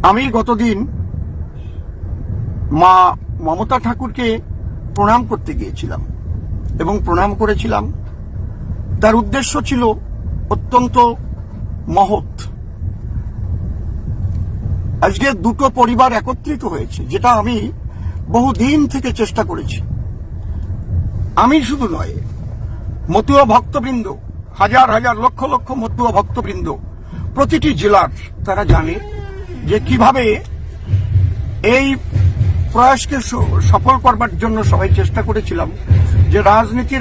আমি গতদিন মা মমতা ঠাকুরকে প্রণাম করতে গিয়েছিলাম এবং প্রণাম করেছিলাম। তার উদ্দেশ্য ছিল অত্যন্ত মহৎ। আজকে দুটো পরিবার একত্রিত হয়েছে, যেটা আমি বহুদিন থেকে চেষ্টা করেছি। আমি শুধু নয়, মতুয়া ভক্তবৃন্দ, হাজার হাজার লক্ষ লক্ষ মতুয়া ভক্তবৃন্দ প্রতিটি জেলার, তারা জানে যে কিভাবে এই প্রয়াসকে সফল করবার জন্য সবাই চেষ্টা করেছিলাম যে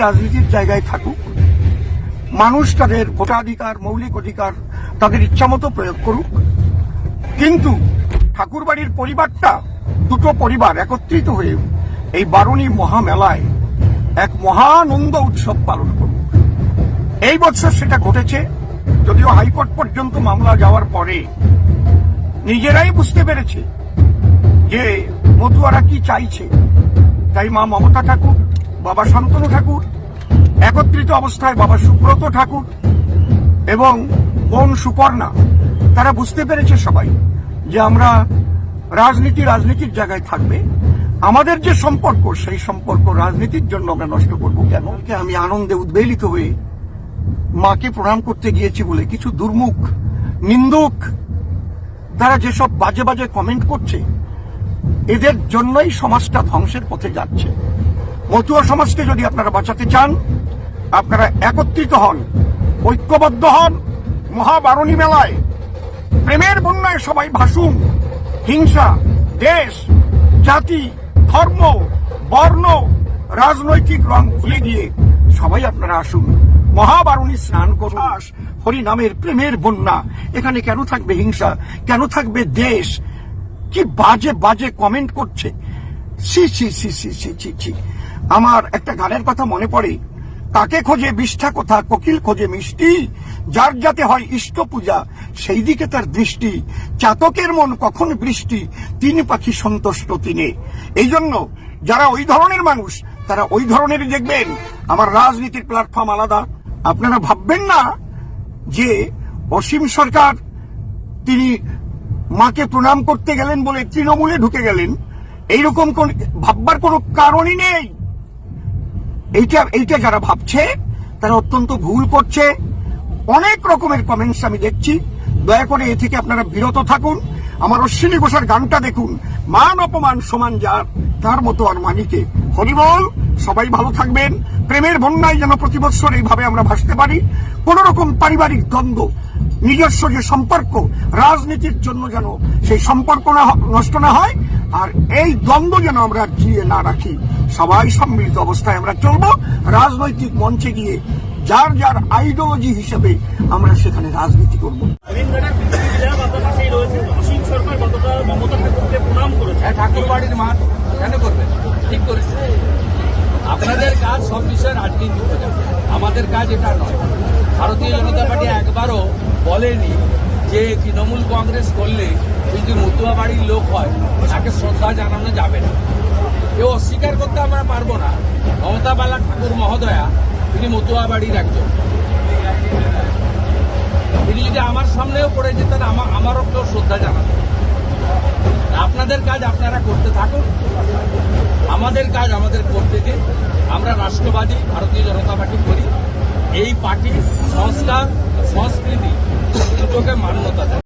রাজনীতির জায়গায় থাকুক, মানুষ তাদের ভোটাধিকার, মৌলিক অধিকার তাদের ইচ্ছামতো প্রয়োগ করুক। কিন্তু ঠাকুরবাড়ির পরিবারটা, দুটো পরিবার একত্রিত হয়ে এই বারুণী মহামেলায় এক মহানন্দ উৎসব পালন করুক। এই বছর সেটা ঘটেছে, যদিও হাইকোর্ট পর্যন্ত মামলা যাওয়ার পরে নিজেরাই বুঝতে পেরেছে যে মতুয়ারা কি চাইছে। তাই মা মমতা ঠাকুর, বাবা শান্তনু ঠাকুর, একত্রিত অবস্থায় বাবা সুব্রত ঠাকুর এবং বোন সুপর্ণা, তারা বুঝতে পেরেছে সবাই যে আমরা রাজনীতির জায়গায় থাকবে। আমাদের যে সম্পর্ক, সেই সম্পর্ক রাজনীতির জন্য আমরা নষ্ট করবো কেন? আমি আনন্দে উদ্বেলিত হয়ে মাকে প্রণাম করতে গিয়েছি বলে কিছু দুর্মুখ নিন্দুক, তারা যেসব বাজে বাজে কমেন্ট করছে, এদের জন্যই সমাজটা ধ্বংসের পথে যাচ্ছে। মতুয়া সমাজকে যদি আপনারা বাঁচাতে চান, আপনারা একত্রিত হন, ঐক্যবদ্ধ হন। মহাবারুণী মেলায় প্রেমের বন্যায় সবাই ভাসুন। হিংসা, দেশ, জাতি, ধর্ম, বর্ণ, রাজনৈতিক রং ভুলে গিয়ে সবাই আপনারা আসুন, মহাবারুণী স্নান করুন। হরিনামের প্রেমের বন্যা, এখানে কেন থাকবে হিংসা, কেন থাকবে দেশ? কি বাজে বাজে কমেন্ট করছে, ছি ছি ছি ছি ছি ছি ছি। আমার একটা গানের কথা মনে পড়ে, কাকে খোঁজে বিষ্ঠা কোথা, কোকিল খোঁজে মিষ্টি, যার যাতে হয় ইষ্ট পূজা সেই দিকে তার দৃষ্টি, চাতকের মন কখন বৃষ্টি, তিন পাখি সন্তুষ্ট তিনে। এই জন্য যারা ওই ধরনের মানুষ, তারা ওই ধরনেরই দেখবেন। আমার রাজনীতির প্ল্যাটফর্ম আলাদা। আপনারা ভাববেন না যে অসীম সরকার তিনি মাকে প্রণাম করতে গেলেন বলে তৃণমূলে ঢুকে গেলেন, এইরকম ভাববার কোনো কারণই নেই। এইটা যারা ভাবছে তারা অত্যন্ত ভুল করছে। অনেক রকমের কমেন্টস আমি দেখছি, দয়া করে এ থেকে আপনারা বিরত থাকুন। আমার অশ্বিনী ঘোষের গানটা দেখুন, মান অপমান সমান যার, তার মতো আর মানিকে। হরিবল। সবাই ভালো থাকবেন। প্রেমের বন্যায় যেন প্রতি বছর এইভাবে আমরা ভাসতে পারি। কোন রকম পারিবারিক দ্বন্দ্ব, নিজস্ব যে সম্পর্ক, রাজনীতির জন্য যেন সেই সম্পর্ক নষ্ট না হয়, আর এই দ্বন্দ্ব যেন আমরা জিয়ে না রাখি। সবাই সম্মিলিত অবস্থায় আমরা চলবো। রাজনৈতিক মঞ্চে গিয়ে যার যার আইডিওলজি হিসেবে আমরা সেখানে রাজনীতি করব। ঠাকুরবাড়ির মাঠ কেন করবেন? ঠিক করেছে। আপনাদের কাজ সব বিষয়ে রাজনীতি করতে, আমাদের কাজ এটা নয়। ভারতীয় জনতা পার্টি একবারও বলেনি যে তৃণমূল কংগ্রেস করলে যদি মতুয়া বাড়ির লোক হয় তাকে শ্রদ্ধা জানানো যাবে না। কেউ অস্বীকার করতে আমরা পারবো না। মমতা বালা ঠাকুর মহোদয়া তিনি মতুয়া বাড়ির একজন। তিনি যদি আমার সামনেও পড়ে যেতেন, আমারও কেউ শ্রদ্ধা জানাতেন। আপনাদের কাজ আপনারা করতে থাকুন, আমাদের কাজ আমাদের করতে দিন। আমরা রাষ্ট্রবাদী ভারতীয় জনতা পার্টি করি। এই পার্টি সংস্কার, সংস্কৃতি দুটোকে মান্যতা দেয়।